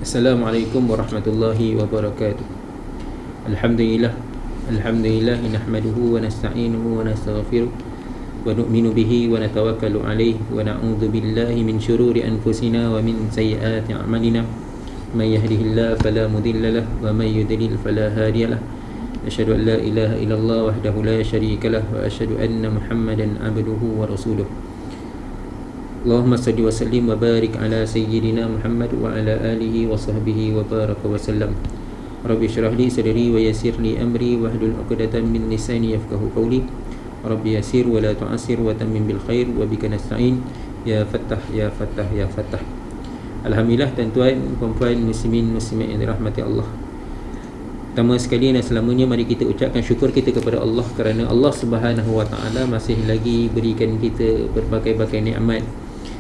Assalamualaikum warahmatullahi wabarakatuh. Alhamdulillah. Alhamdulillah nahmaduhu wa nasta'inuhu wa nastaghfiruh wa nu'minu bihi wa natawakkalu alayhi wa na'udzu billahi min shururi anfusina wa min sayyiati a'malina. May yahdihillahu fala mudilla lahu wa may yudlil fala hadiya lahu. Asyhadu an la ilaha illallah wahdahu la syarika lahu wa asyhadu anna Muhammadan abduhu wa rasuluh. Allahumma salli wa sallim wa barik ala sayyidina Muhammad wa ala alihi wa sahbihi wa baraka wa sallam. Rabbi syrah li sadri wa yassir li amri wahlul 'uqdatam min lisani yafqahu qawli. Rabbi yassir wa la tu'assir wa tammim bil khair wa bika nasta'in ya Fattah ya Fattah ya Fattah. Alhamdulillah, tuan-tuan, puan-puan, muslimin muslimat yang dirahmati Allah. Pertama sekali dan selamanya mari kita ucapkan syukur kita kepada Allah kerana Allah Subhanahu wa taala masih lagi berikan kita berbagai-bagai nikmat.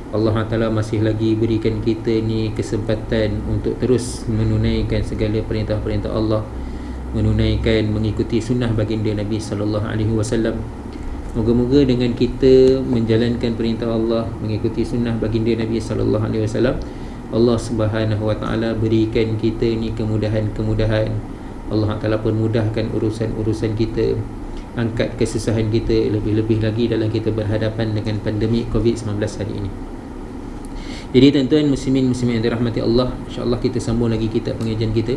Allah Ta'ala masih lagi berikan kita ni kesempatan untuk terus menunaikan segala perintah-perintah Allah, menunaikan, mengikuti sunnah baginda Nabi sallallahu alaihi wasallam. Moga-moga dengan kita menjalankan perintah Allah, mengikuti sunnah baginda Nabi sallallahu alaihi wasallam, Allah Subhanahu wa taala berikan kita ni kemudahan-kemudahan. Allah Ta'ala pun mudahkan urusan-urusan kita, angkat kesusahan kita, lebih-lebih lagi dalam kita berhadapan dengan pandemik COVID-19 hari ini. Jadi tuan-tuan muslimin muslimat yang dirahmati Allah, insya-Allah kita sambung lagi kitab pengajian kita,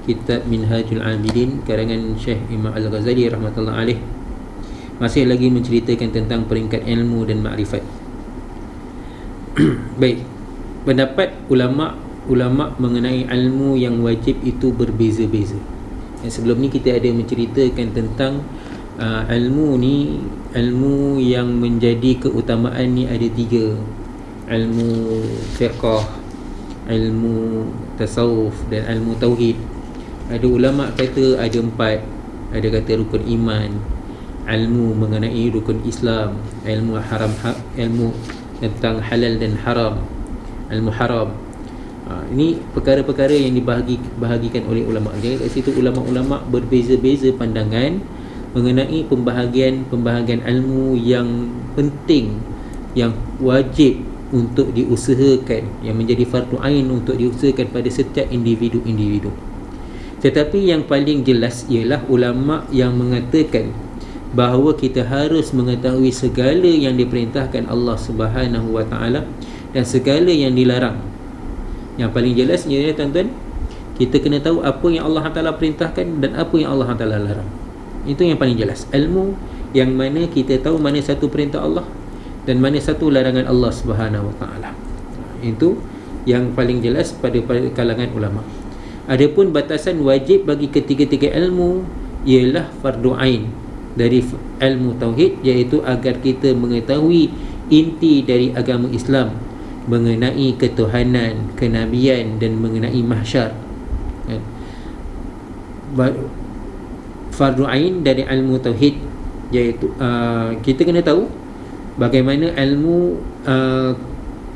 kitab Minhajul Abidin karangan Syekh Imam Al-Ghazali rahmatullah alaih. Masih lagi menceritakan tentang peringkat ilmu dan makrifat. Baik, pendapat ulama mengenai ilmu yang wajib itu berbeza-beza. Sebelum ni kita ada menceritakan tentang ilmu yang menjadi keutamaan ni ada tiga. Ilmu fiqh, ilmu tasawuf dan ilmu tauhid. Ada ulama kata ada empat. Ada kata rukun iman, ilmu mengenai rukun Islam, ilmu ilmu tentang halal dan haram, ilmu haram. Ini perkara-perkara yang dibahagikan oleh ulama. Jadi kat situ ulama-ulama berbeza-beza pandangan mengenai pembahagian ilmu yang penting, yang wajib untuk diusahakan, yang menjadi fardu ain untuk diusahakan pada setiap individu-individu. Tetapi yang paling jelas ialah ulama yang mengatakan bahawa kita harus mengetahui segala yang diperintahkan Allah Subhanahu wa taala dan segala yang dilarang. Yang paling jelas ialah tuan-tuan, kita kena tahu apa yang Allah Taala perintahkan dan apa yang Allah Taala larang. Itu yang paling jelas. Ilmu yang mana kita tahu mana satu perintah Allah dan mana satu larangan Allah Subhanahu wa taala. Itu yang paling jelas pada kalangan ulama. Adapun batasan wajib bagi ketiga-tiga ilmu ialah fardu ain dari ilmu tauhid, iaitu agar kita mengetahui inti dari agama Islam mengenai ketuhanan, kenabian dan mengenai mahsyar. Fardu ain dari ilmu tauhid iaitu kita kena tahu bagaimana ilmu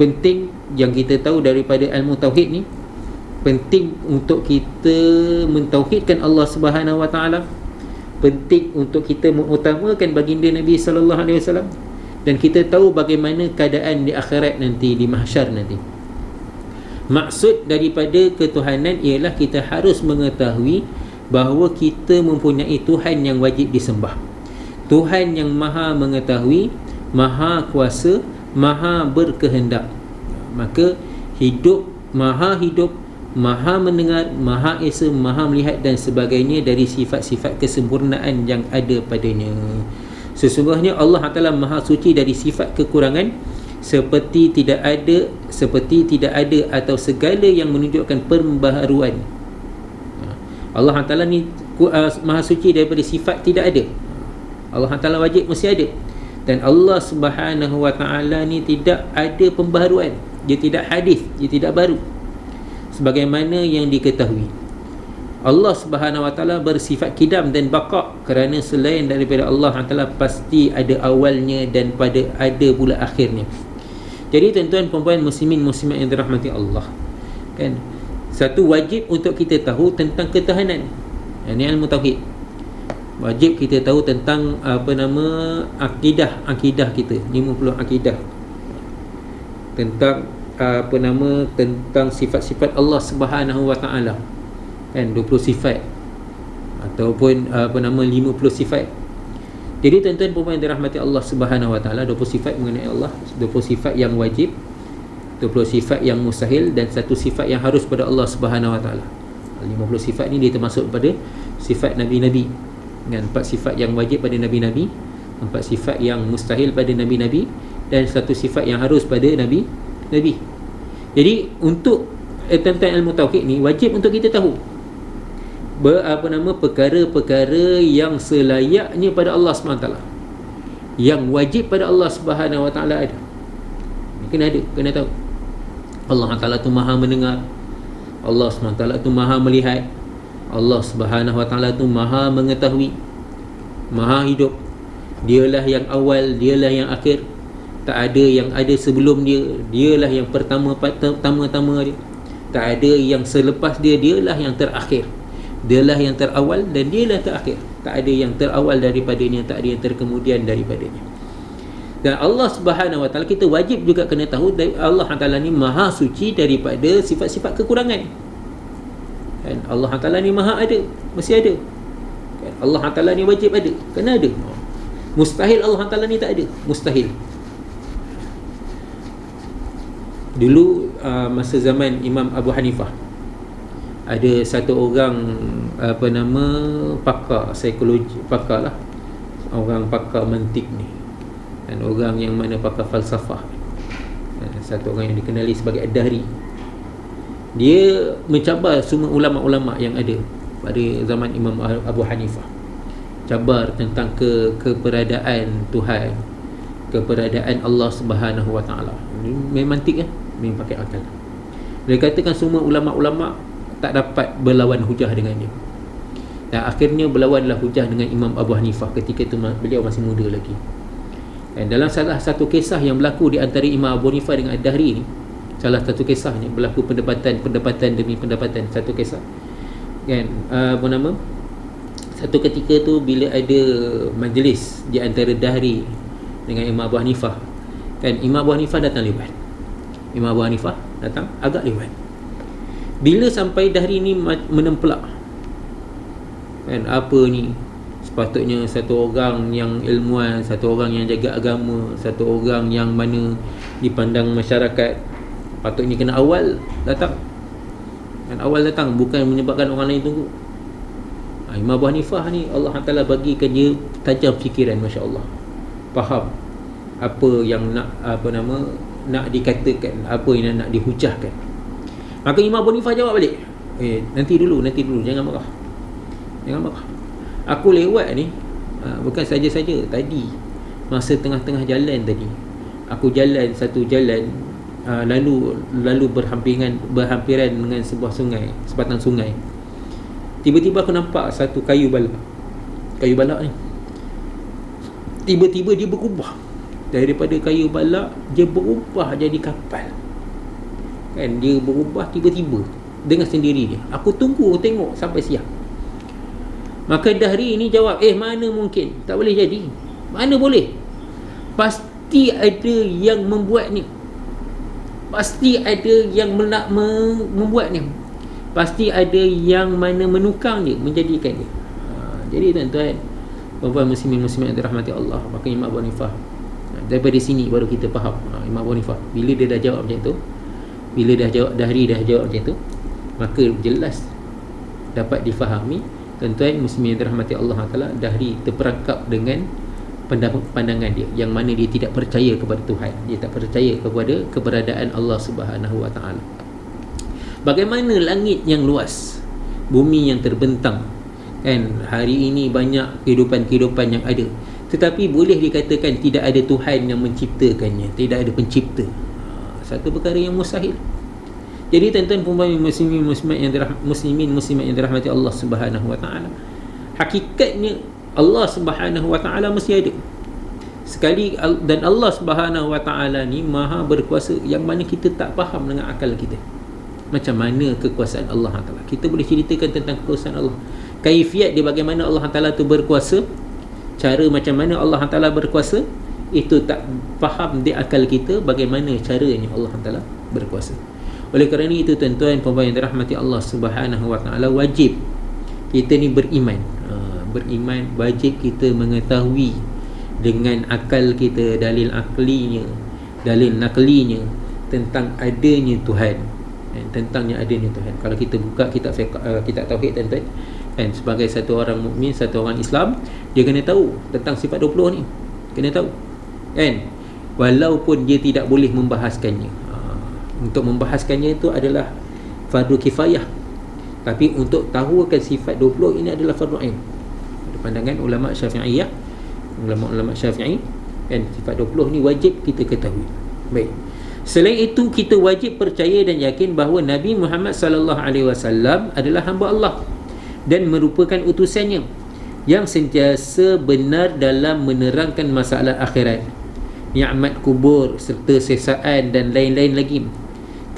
penting yang kita tahu daripada ilmu tauhid ni. Penting untuk kita mentauhidkan Allah Subhanahu wa taala, penting untuk kita mengutamakan baginda Nabi sallallahu alaihi wasallam, dan kita tahu bagaimana keadaan di akhirat nanti, di mahsyar nanti. Maksud daripada ketuhanan ialah kita harus mengetahui bahawa kita mempunyai Tuhan yang wajib disembah, Tuhan yang maha mengetahui, maha kuasa, maha berkehendak. Maka hidup, maha mendengar, maha esa, maha melihat dan sebagainya dari sifat-sifat kesempurnaan yang ada padanya. Sesungguhnya Allah Ta'ala maha suci dari sifat kekurangan, seperti tidak ada atau segala yang menunjukkan pembaharuan. Allah Ta'ala ni maha suci daripada sifat tidak ada. Allah Ta'ala wajib mesti ada. Dan Allah Subhanahu wa taala ni tidak ada pembaharuan. Dia tidak hadis, dia tidak baru. Sebagaimana yang diketahui, Allah Subhanahu wa taala bersifat kidam dan baqa, kerana selain daripada Allah Taala pasti ada awalnya dan ada pula akhirnya. Jadi tuan-tuan puan-puan muslimin muslimat yang dirahmati Allah, kan, satu wajib untuk kita tahu tentang ketuhanan. Ini ilmu tauhid. Wajib kita tahu tentang akidah kita, 50 akidah, tentang tentang sifat-sifat Allah Subhanahu wa taala. Kan 20 sifat ataupun 50 sifat. Jadi tuan-tuan puan yang dirahmati Allah Subhanahu wa taala, 20 sifat mengenai Allah, 20 sifat yang wajib, 20 sifat yang mustahil, dan satu sifat yang harus pada Allah Subhanahu wa taala. 50 sifat ni dia termasuk pada sifat nabi-nabi. Dan 4 sifat yang wajib pada nabi-nabi, 4 sifat yang mustahil pada nabi-nabi, dan satu sifat yang harus pada nabi. Jadi untuk tentang ilmu tauhid ni wajib untuk kita tahu perkara-perkara yang selayaknya pada Allah SWT, yang wajib pada Allah Subhanahu wa taala ada. Kena tahu. Allah Taala tu Maha mendengar, Allah SWT tu Maha melihat, Allah Subhanahu wa taala tu Maha mengetahui, Maha hidup. Dialah yang awal, dialah yang akhir. Tak ada yang ada sebelum dia. Dialah yang pertama-tama dia. Tak ada yang selepas dia. Dialah yang terakhir. Dialah yang terawal dan dialah terakhir. Tak ada yang terawal daripadanya, tak ada yang terkemudian daripadanya. Dan Allah Subhanahu wa taala kita wajib juga kena tahu Allah Taala ni Maha suci daripada sifat-sifat kekurangan. Dan Allah Taala ni Maha ada, mesti ada. Dan Allah Taala ni wajib ada, kena ada. Mustahil Allah Taala ni tak ada, mustahil. Dulu masa zaman Imam Abu Hanifah, ada satu orang pakar psikologi, pakar lah, orang pakar mantik ni, dan orang yang mana pakar falsafah, satu orang yang dikenali sebagai Ad-Dahri. Dia mencabar semua ulama-ulama yang ada pada zaman Imam Abu Hanifah, cabar tentang keberadaan Tuhan, keberadaan Allah Subhanahu wa taala. Memang mantik kan, memang pakai akal. Dia katakan semua ulama-ulama tak dapat berlawan hujah dengan dia. Dan akhirnya berlawanlah hujah dengan Imam Abu Hanifah. Ketika itu beliau masih muda lagi. Dan dalam salah satu kisah yang berlaku di antara Imam Abu Hanifah dengan Ad-Dahri ni, salah satu kisahnya berlaku perdebatan demi perdebatan. Satu kisah kan, satu ketika tu bila ada majlis di antara Dahri dengan Imam Abu Hanifah, kan, Imam Abu Hanifah datang lewat. Imam Abu Hanifah datang agak lewat. Bila sampai Dahri ni menemplak, kan, apa ni, sepatutnya satu orang yang ilmuwan, satu orang yang jaga agama, satu orang yang mana dipandang masyarakat, patutnya kena awal datang. Dan awal datang, bukan menyebabkan orang lain tunggu. Imam Abu Hanifah ni Allah Ta'ala bagikan dia tajam fikiran, Masya Allah. Faham apa yang nak dikatakan, apa yang nak dihujahkan. Maka Imam Abu Hanifah jawab balik, nanti dulu, jangan marah. Aku lewat ni bukan saja-saja tadi, masa tengah-tengah jalan tadi, aku jalan satu jalan, lalu berhampiran dengan sebuah sungai, sebatang sungai. Tiba-tiba aku nampak satu kayu balak ni. Tiba-tiba dia berubah. Daripada kayu balak, dia berubah jadi kapal. Kan, dia berubah tiba-tiba dengan sendiri dia. Aku tengok sampai siang. Maka Dahri ni jawab, mana mungkin, tak boleh jadi. Mana boleh? Pasti ada yang membuat ni. Pasti ada yang nak membuat ni. Pasti ada yang mana menukang dia, menjadikan dia. Jadi tuan-tuan, puan-puan muslimin-muslimat yang dirahmati Allah, maka Imam Abu Hanifah, daripada sini baru kita faham Imam Abu Hanifah bila dia dah jawab macam tu, bila Dahri dah jawab macam tu, maka jelas dapat difahami tuan-tuan muslimin yang dirahmati Allah Taala, Dahri terperangkap dengan pandangan dia, yang mana dia tidak percaya kepada Tuhan, dia tak percaya kepada keberadaan Allah Subhanahu wa taala. Bagaimana langit yang luas, bumi yang terbentang, kan, hari ini banyak kehidupan yang ada, tetapi boleh dikatakan tidak ada Tuhan yang menciptakannya, tidak ada pencipta. Satu perkara yang mustahil. Jadi tuan-tuan puan-puan muslimin yang dirahmati Allah Subhanahu wa taala, hakikatnya Allah Subhanahu wa taala mesti ada sekali. Dan Allah Subhanahu wa taala ni Maha berkuasa, yang mana kita tak faham dengan akal kita macam mana kekuasaan Allah Taala. Kita boleh ceritakan tentang kekuasaan Allah, kaifiat dia, bagaimana Allah Taala tu berkuasa, cara macam mana Allah Taala berkuasa, itu tak faham di akal kita bagaimana caranya Allah Taala berkuasa. Oleh kerana itu tuan-tuan puan-puan yang dirahmati Allah Subhanahu wa taala, wajib kita ni beriman. Beriman, wajib kita mengetahui dengan akal kita, dalil aklinya, dalil naklinya tentang adanya Tuhan, tentangnya adanya Tuhan. Kalau kita buka kitab fiqh, kitab tauhid tuan-tuan, kan, sebagai satu orang mukmin, satu orang Islam, dia kena tahu tentang sifat 20 ni, kena tahu, kan, walaupun dia tidak boleh membahaskannya. Untuk membahaskannya itu adalah fardu kifayah, tapi untuk tahu akan sifat 20 ini adalah fardu ain. Pandangan ulama Syafi'iyah, ulama Syafi'i, kan, sifat 20 ni wajib kita ketahui. Baik. Selain itu, kita wajib percaya dan yakin bahawa Nabi Muhammad sallallahu alaihi wasallam adalah hamba Allah dan merupakan utusannya yang sentiasa benar dalam menerangkan masalah akhirat, nikmat kubur serta sesaan dan lain-lain lagi.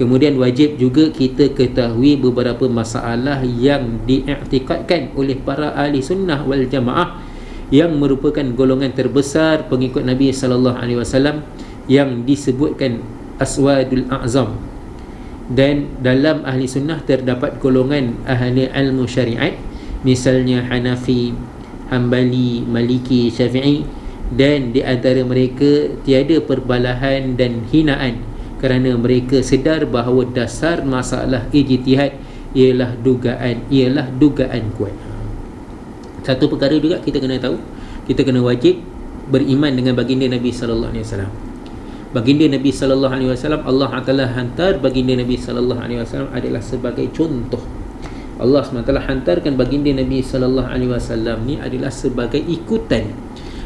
Kemudian wajib juga kita ketahui beberapa masalah yang diiktikadkan oleh para ahli sunnah wal jamaah yang merupakan golongan terbesar pengikut Nabi sallallahu alaihi wasallam yang disebutkan aswadul a'zam. Dan dalam ahli sunnah terdapat golongan ahli ilmu syariat, misalnya Hanafi, Hambali, Maliki, Syafi'i, dan di antara mereka tiada perbalahan dan hinaan kerana mereka sedar bahawa dasar masalah ijtihad ialah dugaan kuat. Satu perkara juga kita kena tahu, kita kena wajib beriman dengan baginda Nabi sallallahu alaihi wasallam. Baginda Nabi sallallahu alaihi wasallam, Allah Taala hantar baginda Nabi sallallahu alaihi wasallam adalah sebagai contoh. Allah SWT hantarkan baginda Nabi sallallahu alaihi wasallam ni adalah sebagai ikutan.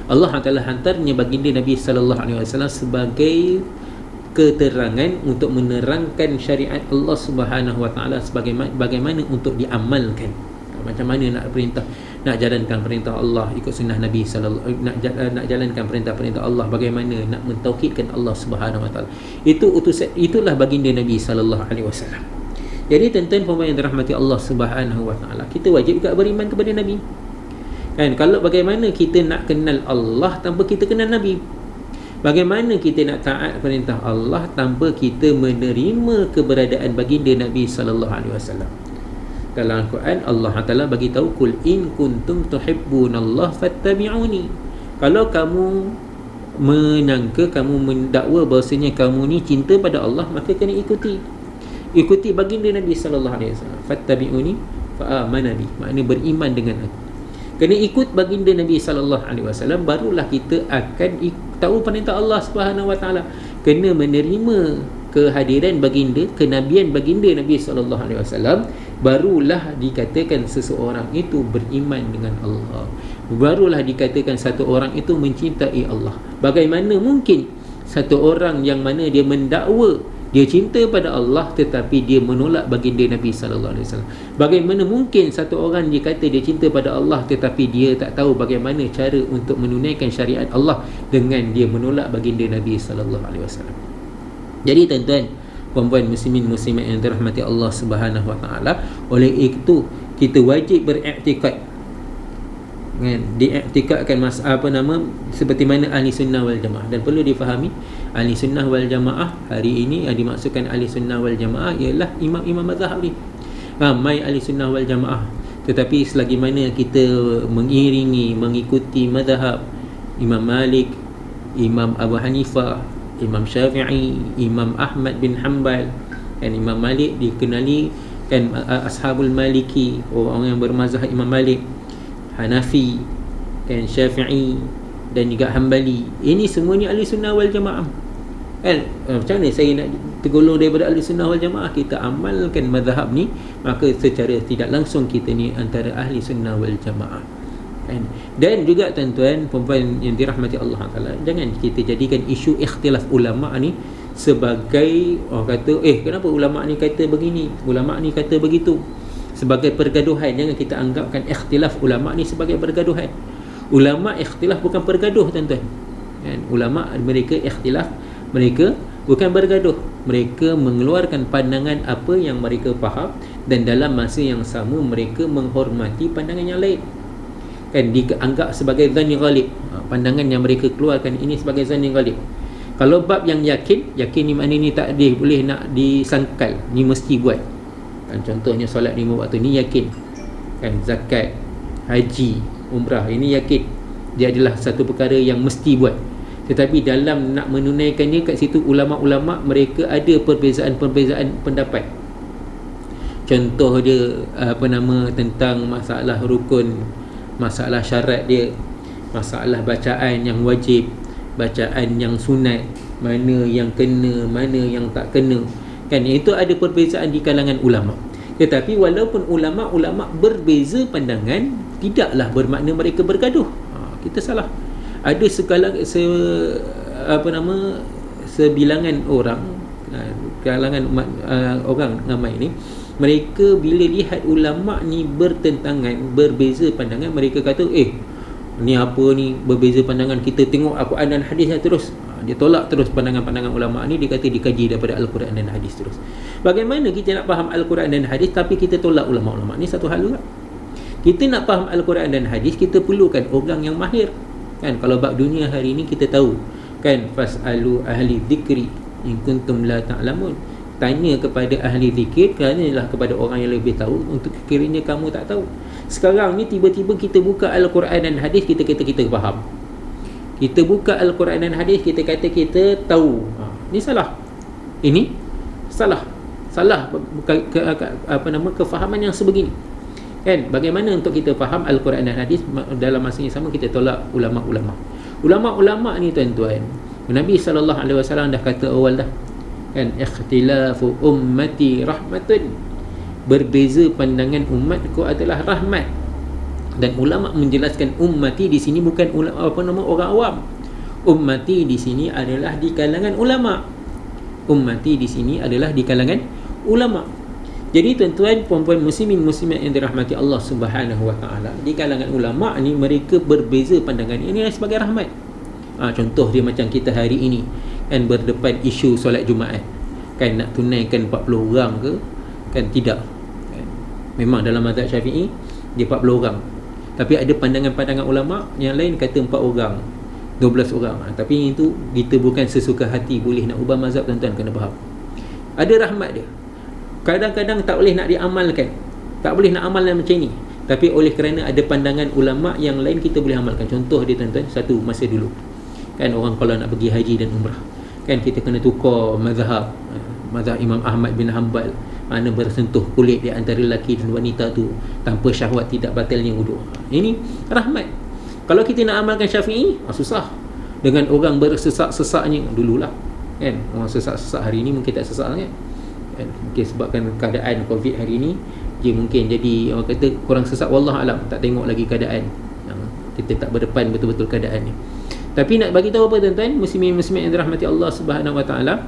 Allah Taala hantarnya baginda Nabi sallallahu alaihi wasallam sebagai keterangan untuk menerangkan syariat Allah Subhanahu wa taala bagaimana untuk diamalkan. Macam mana nak perintah, nak jalankan perintah Allah, ikut sunnah Nabi sallallahu, nak jalankan perintah-perintah Allah, bagaimana nak mentauhidkan Allah Subhanahu wa taala. Itu utusan, itulah baginda Nabi sallallahu alaihi wasallam. Jadi tuan-tuan puan yang dirahmati Allah Subhanahu wa taala, kita wajib juga beriman kepada Nabi. Kan, kalau bagaimana kita nak kenal Allah tanpa kita kenal Nabi? Bagaimana kita nak taat perintah Allah tanpa kita menerima keberadaan baginda Nabi sallallahu alaihi wasallam? Dalam Al-Quran Allah Taala bagi tahu, kul in kuntum tuhibbunallah fattabi'uni. Kalau kamu menyangka, kamu mendakwa bahasanya kamu ni cinta pada Allah, maka kena ikuti baginda Nabi sallallahu alaihi wasallam. Fattabi'uni fa amana bi, maknanya beriman dengan aku. Kena ikut baginda Nabi sallallahu alaihi wasallam, barulah kita akan tahu perintah Allah Subhanahu wa taala. Kena menerima kehadiran baginda, kenabian baginda Nabi sallallahu alaihi wasallam, barulah dikatakan seseorang itu beriman dengan Allah. Barulah dikatakan satu orang itu mencintai Allah. Bagaimana mungkin satu orang yang mana dia mendakwa dia cinta pada Allah tetapi dia menolak baginda Nabi sallallahu alaihi wasallam? Bagaimana mungkin satu orang dia kata dia cinta pada Allah tetapi dia tak tahu bagaimana cara untuk menunaikan syariat Allah dengan dia menolak baginda Nabi sallallahu alaihi wasallam? Jadi tuan-tuan, puan-puan muslimin muslimat yang dirahmati Allah Subhanahu wa taala, oleh itu kita wajib beriktikad, kan, diiktikadkan seperti mana ahli sunnah wal jamaah. Dan perlu difahami, ahli sunnah wal jamaah hari ini yang dimaksudkan ahli sunnah wal jamaah ialah imam-imam mazhab ni. Ramai ahli sunnah wal jamaah, tetapi selagi mana kita mengikuti mazhab Imam Malik, Imam Abu Hanifah, Imam Syafi'i, Imam Ahmad bin Hanbal, kan, Imam Malik dikenali kan ashabul maliki, orang yang bermazhab Imam Malik, Hanafi, kan, Syafi'i dan juga Hambali. Ini semuanya ahli sunnah wal jamaah. Kan, macam mana saya nak tergolong daripada ahli sunnah wal jamaah? Kita amalkan mazhab ni, maka secara tidak langsung kita ni antara ahli sunnah wal jamaah. Kan? Dan juga tuan-tuan puan-puan yang dirahmati Allah Taala, jangan kita jadikan isu ikhtilaf ulama ni sebagai orang kata, kenapa ulama ni kata begini, ulama ni kata begitu, sebagai pergaduhan. Jangan kita anggapkan ikhtilaf ulama ni sebagai pergaduhan. Ulama ikhtilaf bukan bergaduh tuan-tuan. Kan? Ulama mereka ikhtilaf, mereka bukan bergaduh, mereka mengeluarkan pandangan apa yang mereka faham, dan dalam masa yang sama mereka menghormati pandangan yang lain. Kan, dianggap sebagai zanni ghalib. Pandangan yang mereka keluarkan ini sebagai zanni ghalib. Kalau bab yang yakin ni makna ni tak boleh nak disangkal, ni mesti buat. Kan contohnya solat 5 waktu ni yakin. Kan zakat, haji, umrah, ini yakin dia adalah satu perkara yang mesti buat. Tetapi dalam nak menunaikannya, kat situ ulama-ulama mereka ada perbezaan pendapat. Contoh dia tentang masalah rukun, masalah syarat dia, masalah bacaan yang wajib, bacaan yang sunat, mana yang kena, mana yang tak kena. Kan itu ada perbezaan di kalangan ulama. Tetapi walaupun ulama-ulama berbeza pandangan, tidaklah bermakna mereka bergaduh. Kita salah. Ada sebilangan orang, kalangan orang ramai ni, mereka bila lihat ulama ni bertentangan, berbeza pandangan, mereka kata ni apa ni berbeza pandangan, kita tengok Al-Quran dan hadis terus. Dia tolak terus pandangan-pandangan ulama ni. Dia kata dikaji daripada Al-Quran dan hadis terus. Bagaimana kita nak faham Al-Quran dan hadis tapi kita tolak ulama-ulama ni? Satu hal juga. Kita nak faham Al-Quran dan hadis, kita perlukan orang yang mahir. Kan kalau bab dunia hari ni kita tahu kan, fasalu ahli dzikri in kuntum la ta'lamun. Tanya kepada ahli zikir, kerana kepada orang yang lebih tahu, untuk kiranya kamu tak tahu. Sekarang ni tiba-tiba kita buka Al-Quran dan hadis, kita kata kita faham. Kita buka Al-Quran dan hadis, kita kata kita tahu. Ini salah. Ini salah. Kefahaman yang sebegini. Kan bagaimana untuk kita faham Al-Quran dan hadis, dalam masa yang sama kita tolak ulama-ulama. Ulama-ulama ni tuan-tuan, Nabi SAW dah kata awal dah, kan, ikhtilafu ummati rahmatun, berbeza pandangan umatku adalah rahmat. Dan ulama menjelaskan ummati di sini bukan orang awam. Ummati di sini adalah di kalangan ulama. Ummati di sini adalah di kalangan ulama. Jadi tuan-tuan, puan-puan muslimin muslimat yang dirahmati Allah Subhanahu wa taala, di kalangan ulama ni mereka berbeza pandangan. Ini sebagai rahmat. Contoh dia macam kita hari ini kan berdepan isu solat Jumaat. Kan nak tunaikan 40 orang ke? Kan tidak. Kan? Memang dalam mazhab Syafi'i dia 40 orang. Tapi ada pandangan-pandangan ulama yang lain kata 4 orang, 12 orang. Tapi itu kita bukan sesuka hati boleh nak ubah mazhab, tuan-tuan kena faham. Ada rahmat dia. Kadang-kadang tak boleh nak diamalkan, tak boleh nak amalkan macam ni, tapi oleh kerana ada pandangan ulama yang lain kita boleh amalkan. Contoh dia tuan-tuan, satu masa dulu kan orang kalau nak pergi haji dan umrah, kan kita kena tukar mazhab Imam Ahmad bin Hanbal, mana bersentuh kulit di antara lelaki dan wanita tu tanpa syahwat tidak batalnya wuduk. Ini rahmat. Kalau kita nak amalkan Syafi'i, susah. Dengan orang bersesak-sesaknya dululah, kan orang sesak-sesak hari ni mungkin tak sesak sangat. Mungkin sebabkan keadaan COVID hari ni, dia mungkin jadi orang kata kurang sesak, wallah alam, tak tengok lagi keadaan, kita tak berdepan betul-betul keadaan ni. Tapi nak bagi tahu apa tuan-tuan muslimin muslimat yang dirahmati Allah Subhanahu wa taala,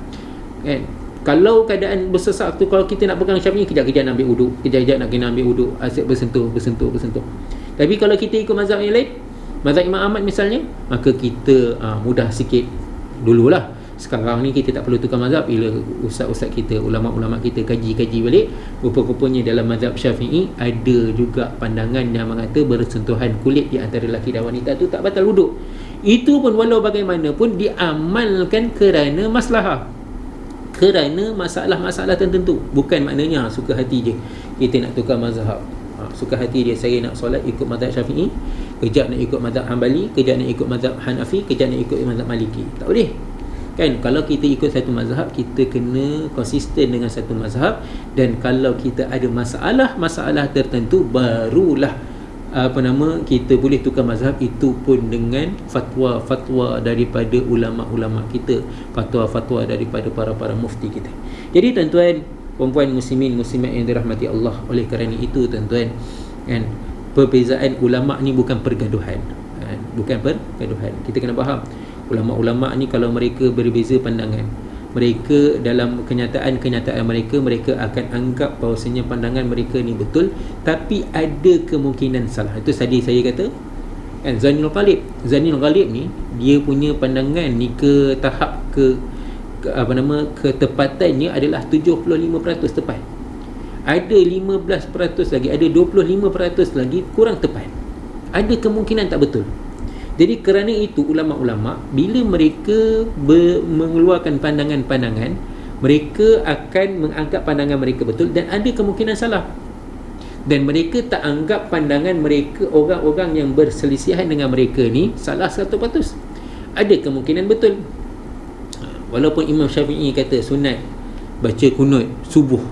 kan kalau keadaan bersesak tu, kalau kita nak pegang Syafi'i, kejap-kejap nak ambil wuduk, kejap-kejap nak kena ambil wuduk, asyik bersentuh. Tapi kalau kita ikut mazhab yang lain, mazhab Imam Ahmad misalnya, maka kita mudah sikit dululah. Sekarang ni kita tak perlu tukar mazhab. Bila ustaz-ustaz kita, ulama-ulama kita kaji balik, rupa-rupanya dalam mazhab Syafi'i ada juga pandangan yang mengata bersentuhan kulit di antara lelaki dan wanita tu tak batal wuduk. Itu pun walau bagaimanapun diamalkan kerana maslahah, kerana masalah-masalah tertentu. Bukan maknanya suka hati je kita nak tukar mazhab. Suka hati dia, saya nak solat ikut mazhab Syafi'i, kejap nak ikut mazhab Hanbali, kejap nak ikut mazhab Hanafi, kejap nak ikut mazhab Maliki. Tak boleh. Kan kalau kita ikut satu mazhab, kita kena konsisten dengan satu mazhab. Dan kalau kita ada masalah tertentu, barulah kita boleh tukar mazhab. Itu pun dengan fatwa-fatwa daripada ulama-ulama kita, fatwa-fatwa daripada para mufti kita. Jadi tuan-tuan, puan-puan muslimin muslimat yang dirahmati Allah, oleh kerana itu tuan-tuan, kan perbezaan ulama ni bukan pergaduhan, kan? Bukan pergaduhan. Kita kena faham, ulama-ulama ni kalau mereka berbeza pandangan, mereka dalam kenyataan mereka akan anggap bahawasanya pandangan mereka ni betul, tapi ada kemungkinan salah. Itu tadi saya kata kan, Zanil Ghalib ni dia punya pandangan ni ke tahap ketepatannya adalah 75% tepat. Ada 15% lagi, ada 25% lagi kurang tepat. Ada kemungkinan tak betul. Jadi kerana itu ulama-ulama bila mereka mengeluarkan pandangan-pandangan, mereka akan menganggap pandangan mereka betul dan ada kemungkinan salah. Dan mereka tak anggap pandangan mereka, orang-orang yang berselisihan dengan mereka ni salah 100%. Ada kemungkinan betul. Walaupun Imam Syafi'i kata sunat baca kunut subuh,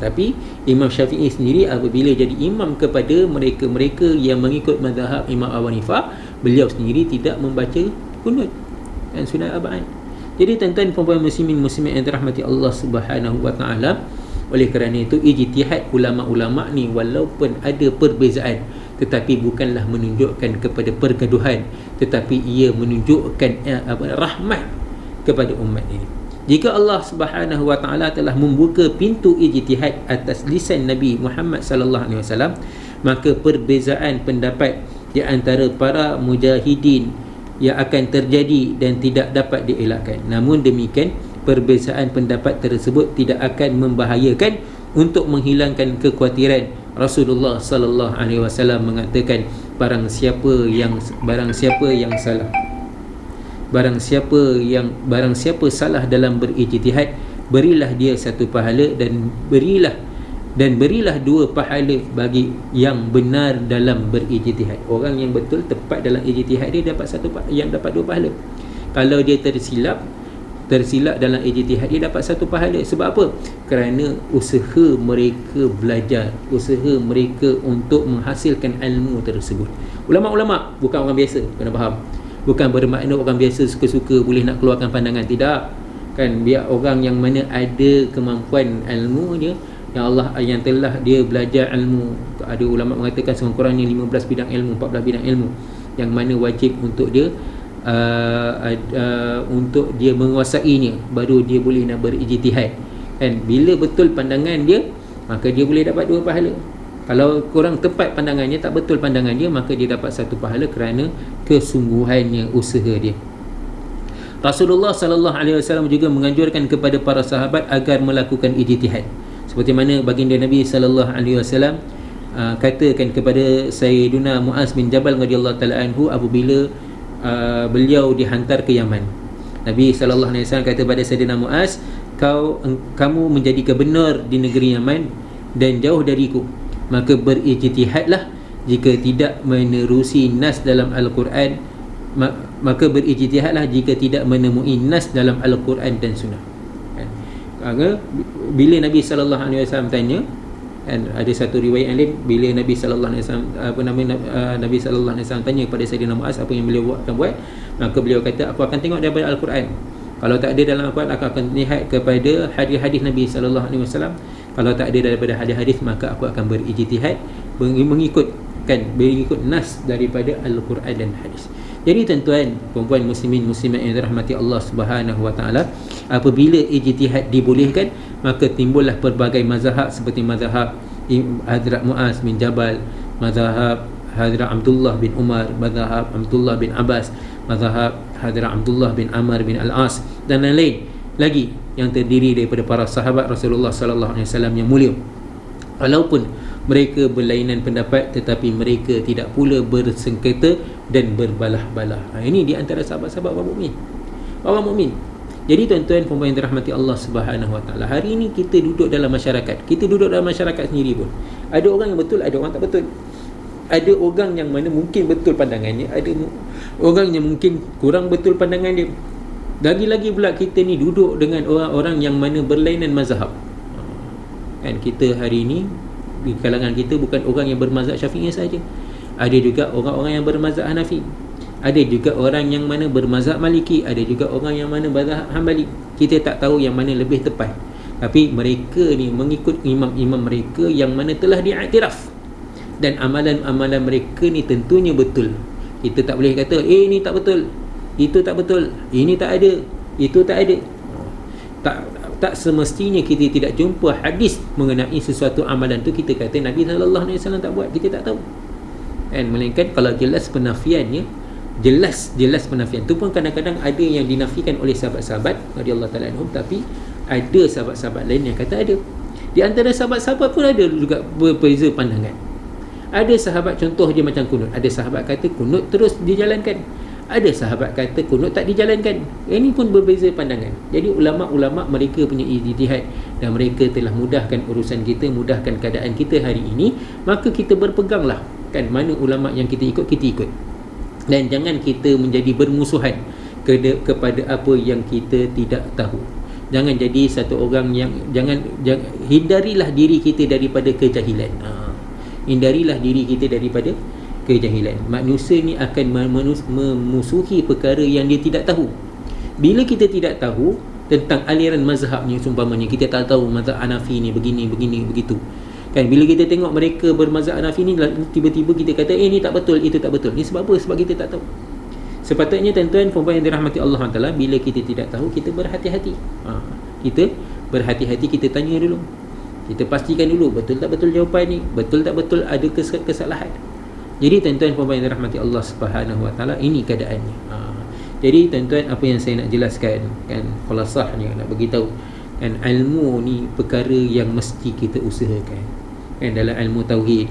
tapi Imam Syafi'i sendiri apabila jadi imam kepada mereka-mereka yang mengikut mazhab Imam Abu Hanifah, beliau sendiri tidak membaca kunut dan sunat arba'in. Jadi tuan-tuan puan-puan muslimin muslimat yang dirahmati Allah Subhanahu wa taala, oleh kerana itu ijtihad ulama-ulama ni walaupun ada perbezaan tetapi bukanlah menunjukkan kepada pergaduhan, tetapi ia menunjukkan rahmat kepada umat ini. Jika Allah Subhanahu wa taala telah membuka pintu ijtihad atas lisan Nabi Muhammad sallallahu alaihi wasallam, maka perbezaan pendapat di antara para mujahidin yang akan terjadi dan tidak dapat dielakkan. Namun demikian, perbezaan pendapat tersebut tidak akan membahayakan untuk menghilangkan kekhawatiran. Rasulullah sallallahu alaihi wasallam mengatakan, barang siapa yang salah, barang siapa salah dalam berijtihad, berilah dia satu pahala dan berilah 2 pahala bagi yang benar dalam berijtihad. Orang yang betul tepat dalam ijtihad dia dapat dapat 2 pahala. Kalau dia tersilap dalam ijtihad, dia dapat 1 pahala. Sebab apa? Kerana usaha mereka belajar, usaha mereka untuk menghasilkan ilmu tersebut. Ulama-ulama bukan orang biasa, kena faham. Bukan bermakna orang biasa suka-suka boleh nak keluarkan pandangan. Tidak. Kan biar orang yang mana ada kemampuan ilmu dia, yang telah dia belajar ilmu. Ada ulama mengatakan sekurang-kurangnya 15 bidang ilmu, 14 bidang ilmu yang mana wajib untuk dia untuk dia menguasainya, baru dia boleh nak berijtihad. Dan bila betul pandangan dia, maka dia boleh dapat 2 pahala. Kalau kurang tepat pandangannya, tak betul pandangan dia, maka dia dapat 1 pahala kerana kesungguhannya usaha dia. Rasulullah sallallahu alaihi wasallam juga menganjurkan kepada para sahabat agar melakukan ijtihad. Seperti mana baginda Nabi sallallahu alaihi wasallam katakan kepada Sayyiduna Muaz bin Jabal radhiyallahu taala anhu apabila beliau dihantar ke Yaman. Nabi sallallahu alaihi wasallam kata kepada Sayyidina Muaz, kamu menjadi kebenar di negeri Yaman dan jauh dariku, maka berijtihadlah. Jika tidak menerusi nas dalam Al-Quran, maka berijtihadlah jika tidak menemui nas dalam Al-Quran dan Sunnah. Bila Nabi sallallahu alaihi wasallam tanya, dan ada satu riwayat yang lain, bila Nabi sallallahu alaihi wasallam Nabi sallallahu alaihi wasallam tanya kepada Sayyidina Muaz apa yang beliau akan buat, maka beliau kata, aku akan tengok daripada Al-Quran. Kalau tak ada dalam Al-Quran, aku akan lihat kepada hadis-hadis Nabi sallallahu alaihi wasallam. Kalau tak ada daripada hadis-hadis, maka aku akan berijtihad mengikut nas daripada Al-Quran dan hadis. Jadi tuan-tuan, puan-puan muslimin muslimat yang dirahmati Allah Subhanahu wa taala, apabila ijtihad dibolehkan, maka timbullah pelbagai mazhab seperti mazhab Hadrat Muaz bin Jabal, mazhab Hadrat Abdullah bin Umar, mazhab Abdullah bin Abbas, mazhab Hadrat Abdullah bin Amr bin Al-As dan lain-lain lagi yang terdiri daripada para sahabat Rasulullah sallallahu alaihi wasallam yang mulia. Walaupun mereka berlainan pendapat, tetapi mereka tidak pula bersengketa dan berbalah-balah. Ini di antara sahabat-sahabat orang mukmin. Jadi tuan-tuan puan-puan yang dirahmati Allah Subhanahu wa taala, hari ini kita duduk dalam masyarakat. Kita duduk dalam masyarakat sendiri pun ada orang yang betul, ada orang tak betul. Ada orang yang mana mungkin betul pandangannya, ada orang yang mungkin kurang betul pandangan dia. Lagi-lagi pula kita ni duduk dengan orang-orang yang mana berlainan mazhab. Kan kita hari ini di kalangan kita bukan orang yang bermazhab Syafi'i saja. Ada juga orang-orang yang bermazhab Hanafi. Ada juga orang yang mana bermazhab Maliki, ada juga orang yang mana mazhab Hambali. Kita tak tahu yang mana lebih tepat. Tapi mereka ni mengikut imam-imam mereka yang mana telah diiktiraf. Dan amalan-amalan mereka ni tentunya betul. Kita tak boleh kata, ni tak betul, itu tak betul, ini tak ada, itu tak ada. Tak semestinya kita tidak jumpa hadis mengenai sesuatu amalan tu kita kata Nabi sallallahu alaihi wasallam tak buat, kita tak tahu. Dan melainkan kalau jelas penafiannya, jelas penafian tu pun kadang-kadang ada yang dinafikan oleh sahabat-sahabat radhiyallahu taala anhum, tapi ada sahabat-sahabat lain yang kata ada. Di antara sahabat-sahabat pun ada juga berbeza pandangan. Ada sahabat contoh dia macam kunut, ada sahabat kata kunut terus dijalankan, ada sahabat kata kunut tak dijalankan. Ini pun berbeza pandangan. Jadi ulama-ulama mereka punya ijtihad dan mereka telah mudahkan urusan kita, mudahkan keadaan kita hari ini. Maka kita berpeganglah kan, mana ulama yang kita ikut, kita ikut. Dan jangan kita menjadi bermusuhan kepada apa yang kita tidak tahu. Jangan jadi satu orang yang hindarilah diri kita daripada kejahilan. Hindarilah diri kita daripada kejahilan. Manusia ni akan memusuhi perkara yang dia tidak tahu. Bila kita tidak tahu tentang aliran mazhabnya, seumpamanya kita tak tahu mazhab Hanafi ni begini begitu kan, bila kita tengok mereka bermazhab Hanafi ni, tiba-tiba kita kata ni tak betul, itu tak betul. Ni sebab apa? Sebab kita tak tahu. Sepatutnya tuan-tuan puan-puan yang dirahmati Allah Taala, bila kita tidak tahu, kita berhati-hati. Kita berhati-hati, kita tanya dulu, kita pastikan dulu betul tak betul jawapan ni, betul tak betul ada kesalahan. Jadi tuan-tuan puan-puan yang dirahmati Allah Subhanahu Wa Taala, ini keadaannya. Jadi tuan-tuan, apa yang saya nak jelaskan kan, khulasahnya nak beritahu kan, ilmu ni perkara yang mesti kita usahakan kan. Dalam ilmu tauhid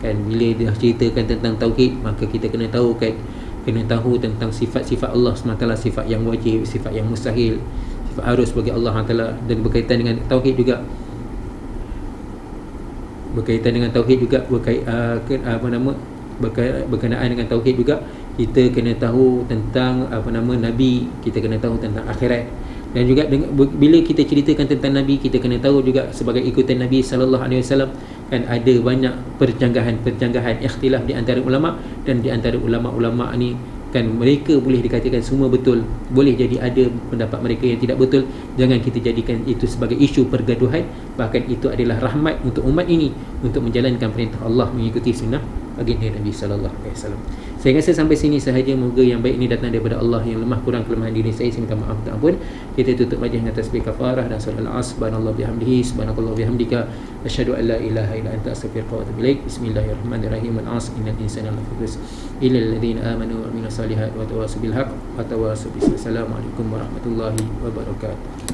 kan, bila dia ceritakan tentang tauhid, maka kita kena tahu kan, kena tahu tentang sifat-sifat Allah SWT, sifat yang wajib, sifat yang mustahil, sifat harus bagi Allah SWT. Dan berkaitan dengan tauhid juga, berkenaan dengan tauhid juga, kita kena tahu tentang Nabi, kita kena tahu tentang akhirat. Dan juga bila kita ceritakan tentang Nabi, kita kena tahu juga sebagai ikutan Nabi sallallahu alaihi wasallam kan, ada banyak perjanggahan, ikhtilaf di antara ulama. Dan di antara ulama-ulama ni kan, mereka boleh dikatakan semua betul, boleh jadi ada pendapat mereka yang tidak betul. Jangan kita jadikan itu sebagai isu pergaduhan, bahkan itu adalah rahmat untuk umat ini untuk menjalankan perintah Allah, mengikuti sunnah baginda Nabi sallallahu alaihi wasallam. Saya rasa sampai sini sahaja. Moga yang baik ini datang daripada Allah, yang lemah kurang kelemahan diri saya minta maaf dan ampun. Kita tutup majlis dengan tasbih kafarah dan surah Al-Asr. Subhanallah bihamdihi, subhanakallah bihamdika, asyhadu an la ilaha illa anta, astaghfiruka wa atubu ilaik. Bismillahirrahmanirrahim. Al-Asr, innal insana lafi khusr illa alladhina amanu wa amilus salihati wa tawassaw bil haqq wa tawassaw bis sabr. Assalamualaikum warahmatullahi wabarakatuh.